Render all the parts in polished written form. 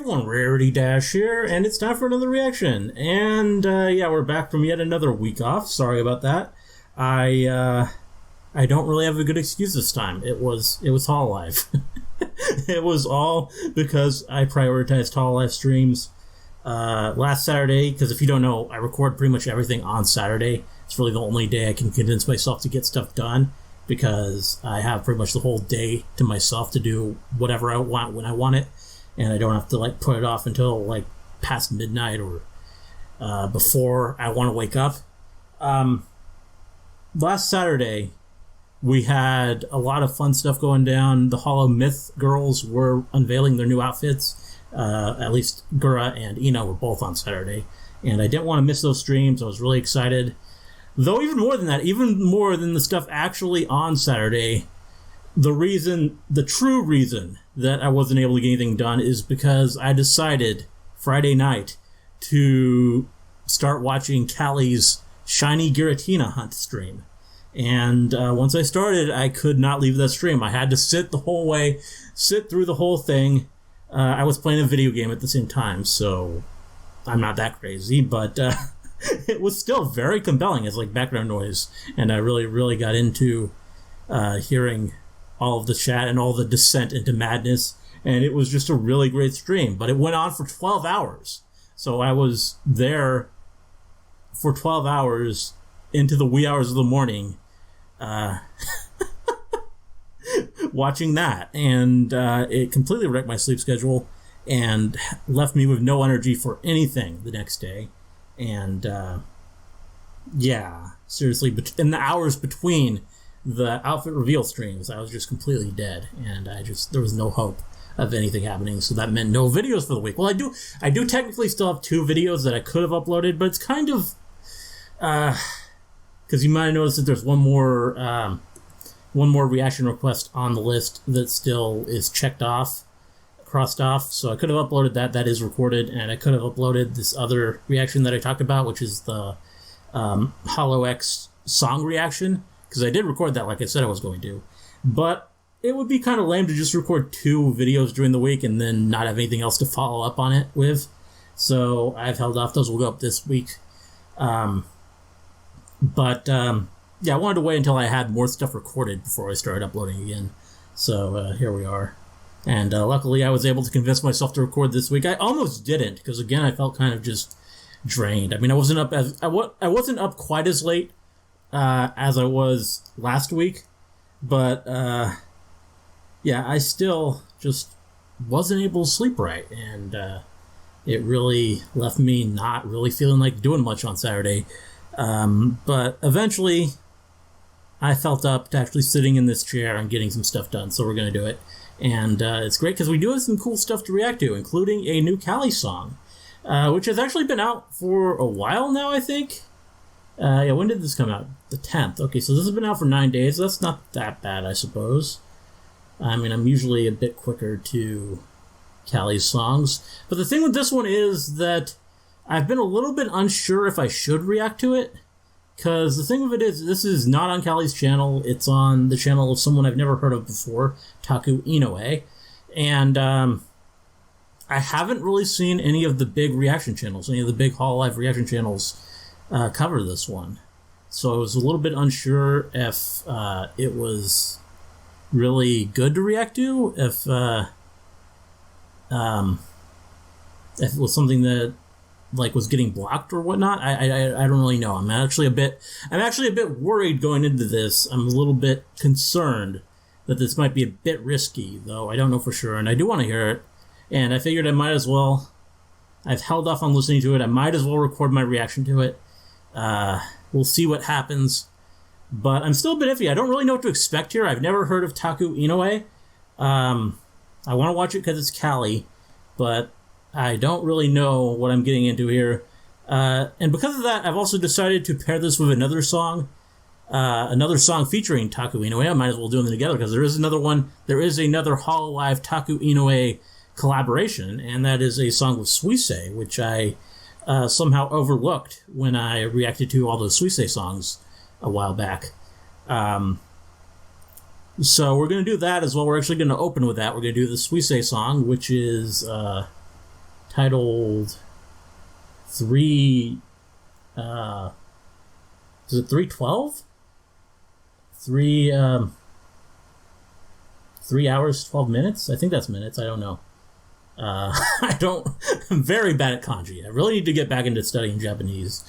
everyone, Rarity Dash here, and it's time for another reaction. And yeah, we're back from yet another week off. Sorry about that. I don't really have a good excuse this time. It was Hololive. It was all because I prioritized Hololive streams last Saturday. Because if you don't know, I record pretty much everything on Saturday. It's really the only day I can convince myself to get stuff done, because I have pretty much the whole day to myself to do whatever I want when I want it. And I don't have to like put it off until like past midnight or before I want to wake up. Last Saturday, we had a lot of fun stuff going down. The Holo Myth girls were unveiling their new outfits. At least Gura and Ino were both on Saturday. And I didn't want to miss those streams. I was really excited. Though even more than that, even more than the stuff actually on Saturday, the true reason that I wasn't able to get anything done is because I decided Friday night to start watching Callie's Shiny Giratina Hunt stream. And once I started, I could not leave that stream. I had to sit through the whole thing. I was playing a video game at the same time, so I'm not that crazy, but it was still very compelling as like background noise. And I really, really got into hearing all of the chat and all the descent into madness, and it was just a really great stream. But it went on for 12 hours, so I was there for 12 hours into the wee hours of the morning watching that, and it completely wrecked my sleep schedule and left me with no energy for anything the next day. And yeah, seriously, in the hours between the outfit reveal streams, I was just completely dead, and there was no hope of anything happening. So that meant no videos for the week. Well, I do technically still have 2 videos that I could have uploaded, but it's kind of because you might have noticed that there's one more reaction request on the list that still is crossed off. So I could have uploaded that is recorded, and I could have uploaded this other reaction that I talked about, which is the Holo X song reaction, because I did record that like I said I was going to. But it would be kind of lame to just record 2 videos during the week and then not have anything else to follow up on it with. So I've held off. Those will go up this week. Yeah, I wanted to wait until I had more stuff recorded before I started uploading again. So here we are. And luckily I was able to convince myself to record this week. I almost didn't, because again I felt kind of just drained. I mean, I wasn't up quite as late as I was last week, but yeah, I still just wasn't able to sleep right, and it really left me not really feeling like doing much on Saturday. But eventually I felt up to actually sitting in this chair and getting some stuff done, so we're going to do it. And it's great because we do have some cool stuff to react to, including a new Callie song, which has actually been out for a while now, I think. Yeah, when did this come out? The 10th. Okay, so this has been out for 9 days. That's not that bad, I suppose. I mean, I'm usually a bit quicker to Callie's songs. But the thing with this one is that I've been a little bit unsure if I should react to it. Because the thing of it is, this is not on Callie's channel. It's on the channel of someone I've never heard of before, Taku Inoue. And I haven't really seen any of the big reaction channels, any of the big Hololive reaction channels cover this one. So I was a little bit unsure if it was really good to react to, if it was something that like was getting blocked or whatnot. I don't really know. I'm actually a bit worried going into this. I'm a little bit concerned that this might be a bit risky, though I don't know for sure, and I do want to hear it. And I figured I might as well. I've held off on listening to it. I might as well record my reaction to it. We'll see what happens. But I'm still a bit iffy. I don't really know what to expect here. I've never heard of Taku Inoue. I want to watch it because it's Callie, but I don't really know what I'm getting into here. And because of that, I've also decided to pair this with another song featuring Taku Inoue. I might as well do them together because there is another one. There is another Hololive Taku Inoue collaboration, and that is a song with Suisei, which I somehow overlooked when I reacted to all those Suisei songs a while back. So we're going to do that as well. We're actually going to open with that. We're going to do the Suisei song, which is titled 3, is it 312? 3 hours, 12 minutes? I think that's minutes, I don't know. I'm very bad at kanji. I really need to get back into studying Japanese.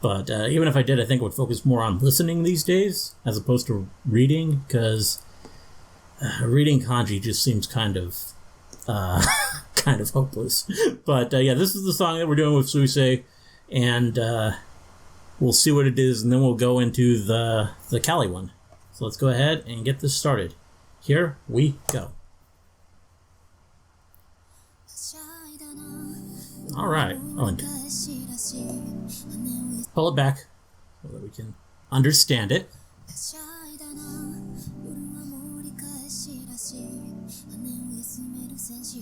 But even if I did, I think I would focus more on listening these days as opposed to reading, because reading kanji just seems kind of hopeless. But yeah, this is the song that we're doing with Suisei, and we'll see what it is, and then we'll go into the Cali one. So let's go ahead and get this started. Here we go. All right. Oh, and pull it back so that we can understand it.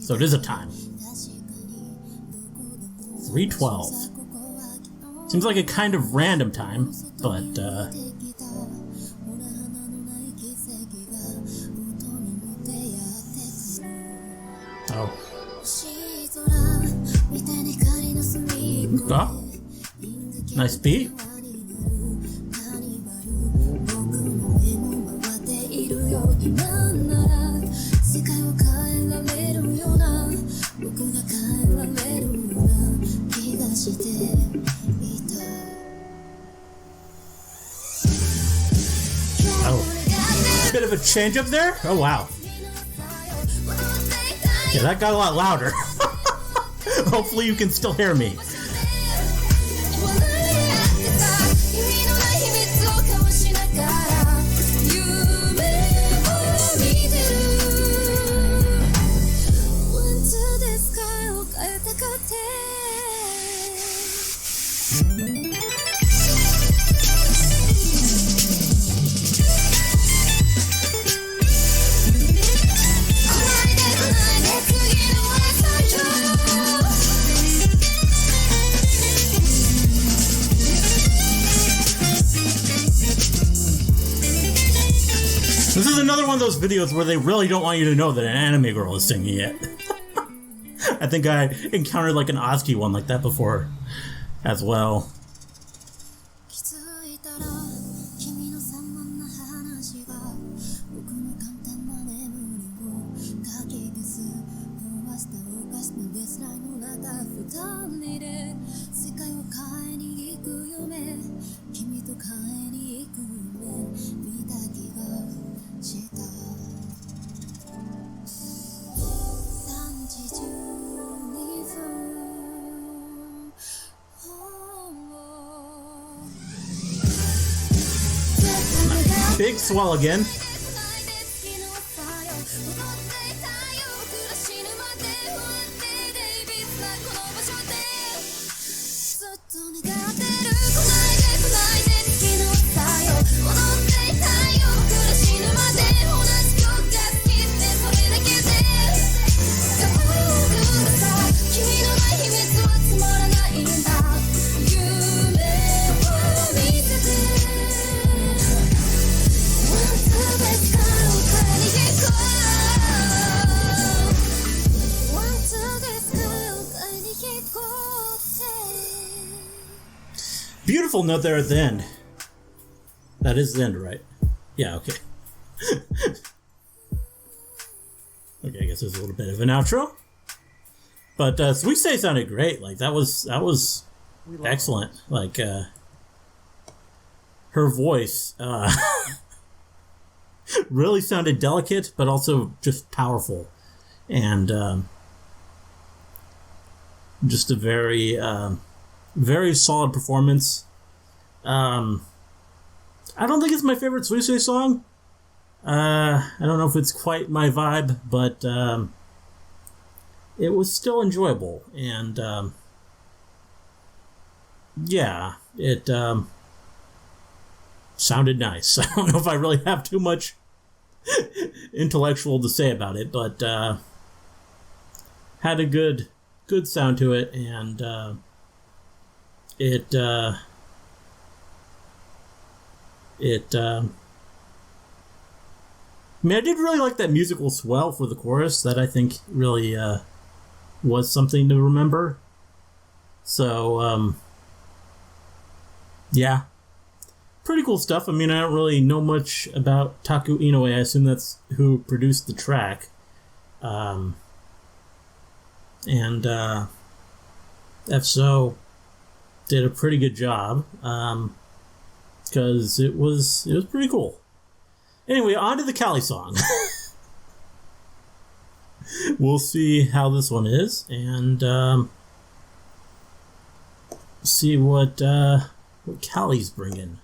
So it is a time. 3:12. Seems like a kind of random time, but oh. Oh. Nice beat. Oh. Bit of a change up there? Oh, wow. Yeah, that got a lot louder. Hopefully you can still hear me. This is another one of those videos where they really don't want you to know that an anime girl is singing it. I think I encountered like an ASCII one like that before as well. Big swell again. Beautiful note there at the end. That is the end, right? Yeah, okay. Okay, I guess there's a little bit of an outro. But Suisei sounded great. Like that was excellent. Like her voice really sounded delicate, but also just powerful, and just a very very solid performance. I don't think it's my favorite Suisei song. I don't know if it's quite my vibe, but it was still enjoyable, and yeah, it sounded nice. I don't know if I really have too much intellectual to say about it, but had a good sound to it, and it I mean, I did really like that musical swell for the chorus. That I think really was something to remember. So, yeah. Pretty cool stuff. I mean, I don't really know much about Taku Inoue. I assume that's who produced the track. And if so, did a pretty good job. Because it was pretty cool. Anyway, on to the Callie song. We'll see how this one is, and see what Callie's bringing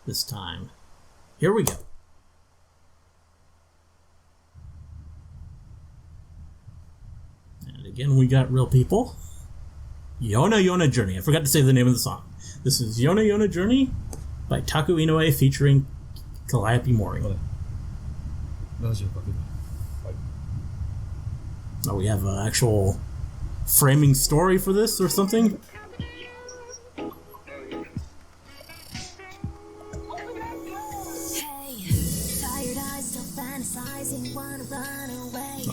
this time. Here we go. And again, we got real people. Yona Yona Journey. I forgot to say the name of the song. This is Yona Yona Journey by Taku Inoue featuring Calliope Mori. Oh, we have an actual framing story for this or something?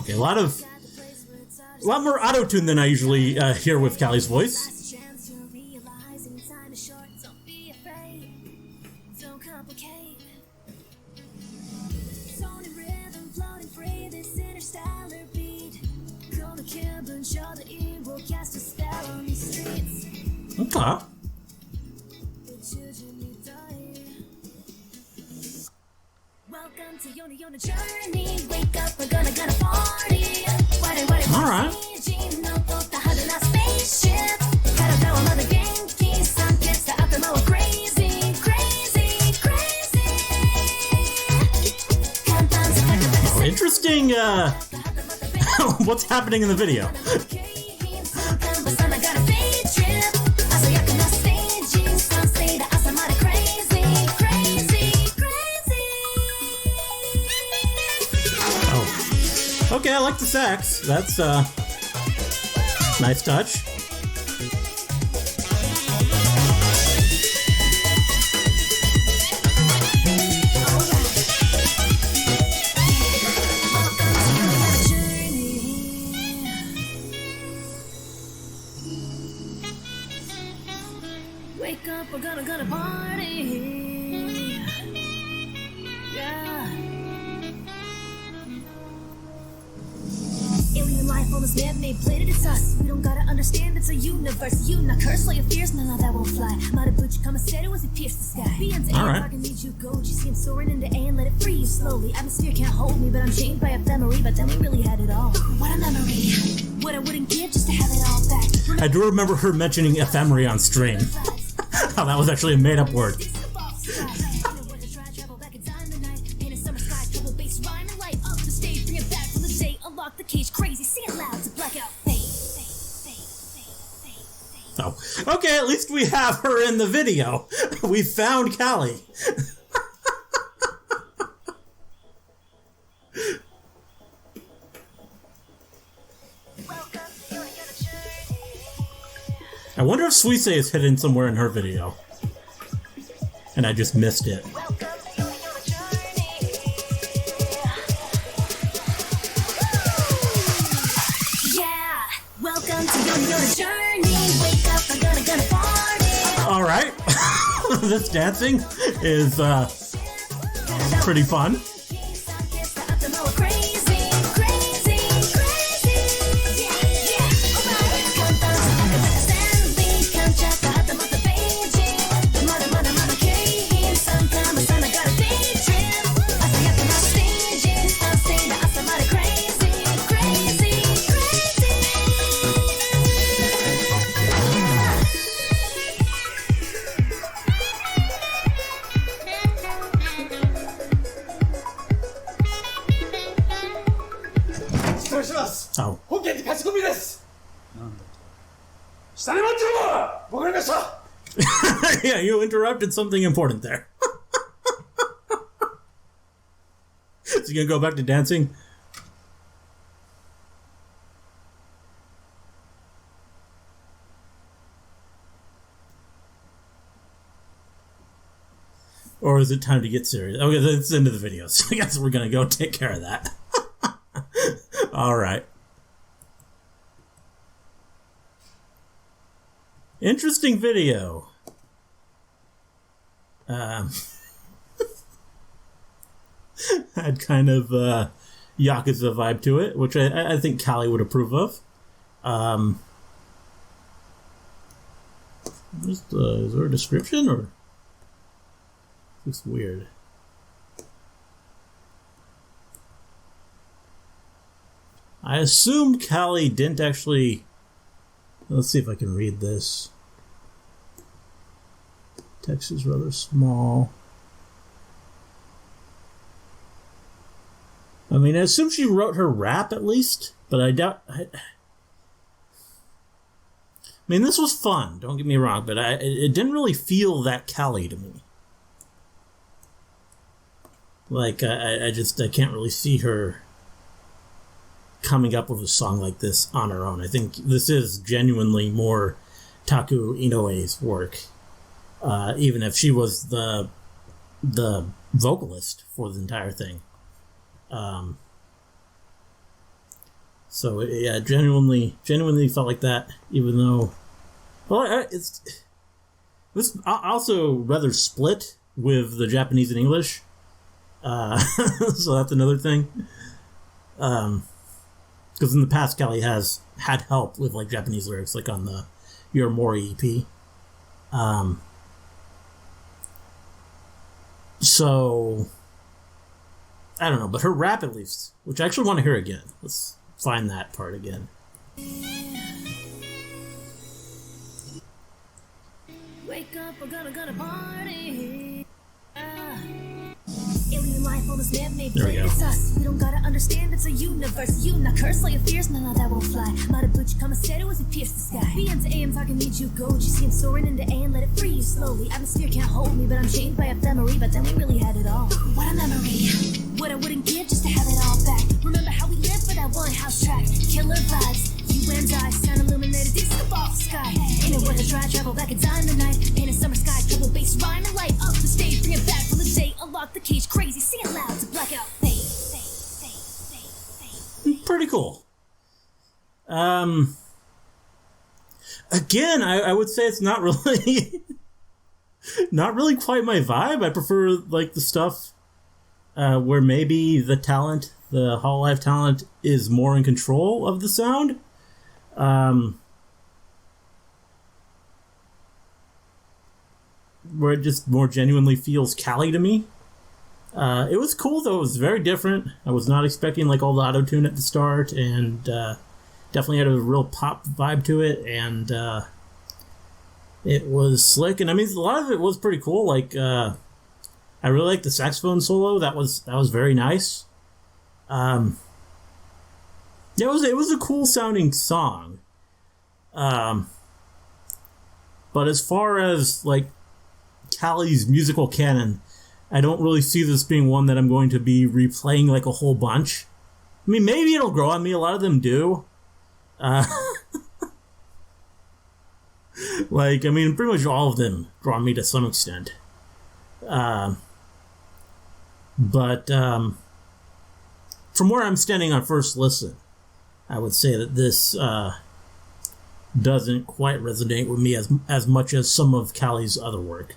Okay, a lot more auto-tune than I usually hear with Callie's voice. Okay. Welcome to Yona Yona Journey. Wake up, we're gonna party. All right. Oh, interesting. What's happening in the video? Okay, I like the sax. That's nice touch. Wake up, we're gonna party. Yeah. Alien life on this man-made planet, it's us. We don't gotta understand, it's a universe. You not curse all your fears, none of that won't fly. Marabuchi come and said it was he pierced the sky. Beyond the air, I can need you go. You see him soaring into air and let it free you slowly. Atmosphere can't hold me, but I'm chained by ephemery. But then we really had it all. What a memory. What I wouldn't give just to have it all back. I do remember her mentioning ephemery on stream. How that was actually a made-up word. Oh, okay, at least we have her in the video. We found Callie. I wonder if Suisei is hidden somewhere in her video. And I just missed it. Alright. This dancing is pretty fun. Oh. Yeah, you interrupted something important there. Is he gonna go back to dancing? Or is it time to get serious? Okay, that's the end of the video, so I guess we're gonna go take care of that. Alright. Interesting video. Had kind of Yakuza vibe to it, which I think Callie would approve of. Is there a description, or looks weird? I assumed Callie didn't actually. Let's see if I can read this. Text is rather small. I mean, I assume she wrote her rap at least, but I doubt. I mean, this was fun. Don't get me wrong, but it didn't really feel that Callie to me. Like I can't really see her coming up with a song like this on her own. I think this is genuinely more Taku Inoue's work, even if she was the vocalist for the entire thing. So yeah, genuinely felt like that. Even though, well, it was also rather split with the Japanese and English. So that's another thing. Because in the past, Callie has had help with like Japanese lyrics, like on the Your Mori EP. So I don't know, but her rap at least, which I actually want to hear again. Let's find that part again. Wake up, we're gonna party. Alien life on this man-made planet. It's us. We don't gotta understand. It's a universe. You not curse all your fears. None of that won't fly. Marabuchi Kamaseru as we pierce the sky. BM to AM talking need you go. You see him soaring into A and let it free you slowly. Atmosphere can't hold me, but I'm chained by ephemery. But then we really had it all. What a memory. What I wouldn't give just to have it all back. Remember how we lived for that one house track. Killer vibes. You and I, sun illuminated disco ball sky. Ain't it worth a try? Travel back in time tonight. Paint a summer sky, double bass rhyme and light up the stage. Bring it back from the day. Unlock the cage, crazy, sing it loud to black out. Pretty cool. Again, I would say it's not really, not really quite my vibe. I prefer like the stuff where maybe the Hololive talent, is more in control of the sound. Where it just more genuinely feels Callie to me. It was cool though. It was very different. I was not expecting like all the auto-tune at the start, and definitely had a real pop vibe to it, and it was slick. And I mean, a lot of it was pretty cool. Like I really liked the saxophone solo. That was very nice. It was a cool sounding song. But as far as like Callie's musical canon, I don't really see this being one that I'm going to be replaying like a whole bunch. I mean, maybe it'll grow on me. A lot of them do. Like, I mean, pretty much all of them draw me to some extent. But from where I'm standing on first listen, I would say that this doesn't quite resonate with me as much as some of Callie's other work.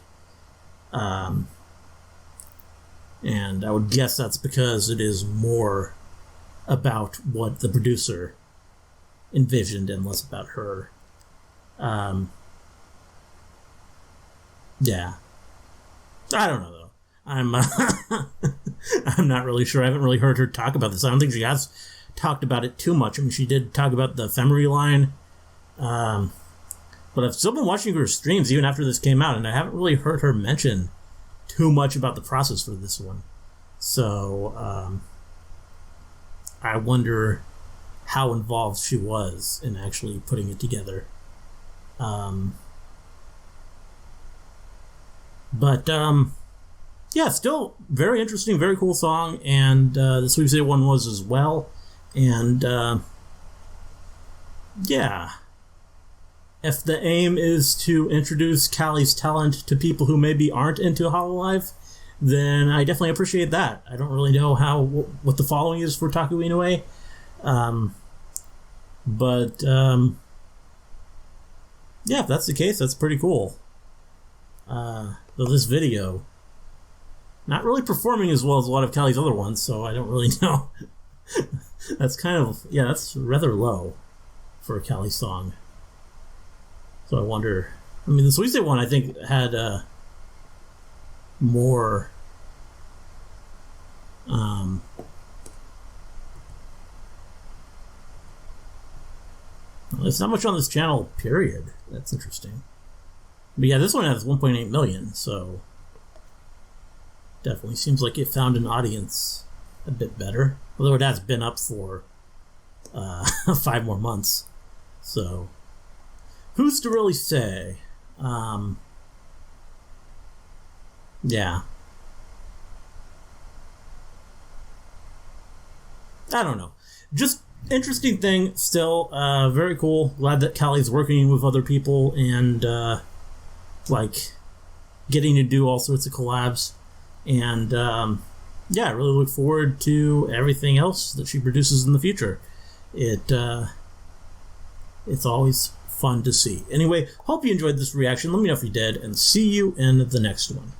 And I would guess that's because it is more about what the producer envisioned and less about her. Yeah. I don't know, though. I'm not really sure. I haven't really heard her talk about this. I don't think she has talked about it too much. I mean, she did talk about the ephemery line. But I've still been watching her streams even after this came out, and I haven't really heard her mention too much about the process for this one. So, I wonder how involved she was in actually putting it together. Yeah, still very interesting, very cool song, and the Suisei one was as well. And yeah, if the aim is to introduce Callie's talent to people who maybe aren't into Hololive, then I definitely appreciate that. I don't really know what the following is for Taku Inoue, but Yeah, if that's the case, that's pretty cool. Though this video, not really performing as well as a lot of Callie's other ones, so I don't really know. That's kind of, yeah, that's rather low for a Callie song. So I wonder, I mean, the Suisei one I think had more it's not much on this channel, period. That's interesting. But yeah, this one has 1.8 million, so definitely seems like it found an audience a bit better. Although it has been up for 5 more months. So who's to really say? Yeah. I don't know. Just interesting thing still. Very cool. Glad that Callie's working with other people and like getting to do all sorts of collabs. And yeah, I really look forward to everything else that she produces in the future. It's always fun to see. Anyway, hope you enjoyed this reaction. Let me know if you did, and see you in the next one.